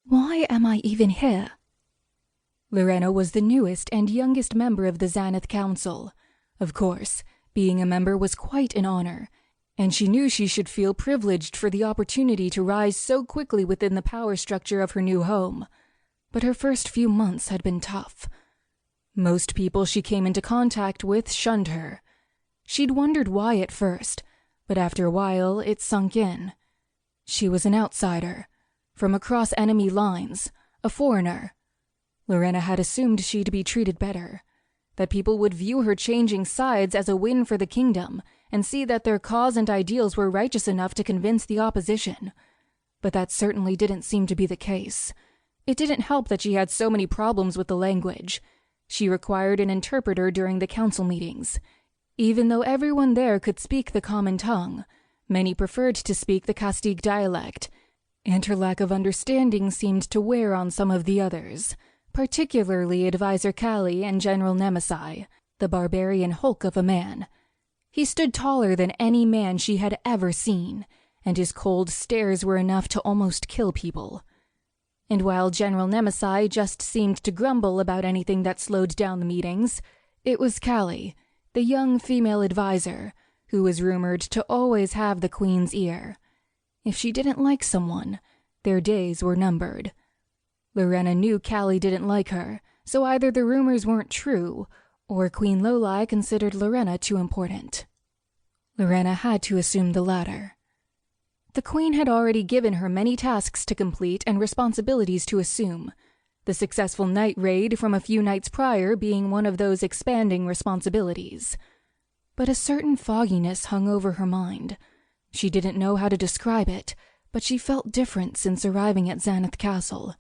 Why am I even here? Laurena was the newest and youngest member of the Xanith Council. Of course, being a member was quite an honor, and she knew she should feel privileged for the opportunity to rise so quickly within the power structure of her new home. But her first few months had been tough. Most people she came into contact with shunned her. She'd wondered why at first, but after a while it sunk in. She was an outsider, from across enemy lines, a foreigner. Laurena had assumed she'd be treated better, that people would view her changing sides as a win for the kingdom and see that their cause and ideals were righteous enough to convince the opposition. But that certainly didn't seem to be the case. It didn't help that she had so many problems with the language. She required an interpreter during the council meetings. Even though everyone there could speak the common tongue, many preferred to speak the Kastig dialect, and her lack of understanding seemed to wear on some of the others, particularly Advisor Callie and General Nemesai, the barbarian hulk of a man. He stood taller than any man she had ever seen, and his cold stares were enough to almost kill people. And while General Nemesai just seemed to grumble about anything that slowed down the meetings, it was Callie, the young female advisor, who was rumored to always have the Queen's ear. If she didn't like someone, their days were numbered. Laurena knew Callie didn't like her, so either the rumors weren't true, or Queen Loli considered Laurena too important. Laurena had to assume the latter. The Queen had already given her many tasks to complete and responsibilities to assume, the successful night raid from a few nights prior being one of those expanding responsibilities. But a certain fogginess hung over her mind. She didn't know how to describe it, but she felt different since arriving at Xanith Castle.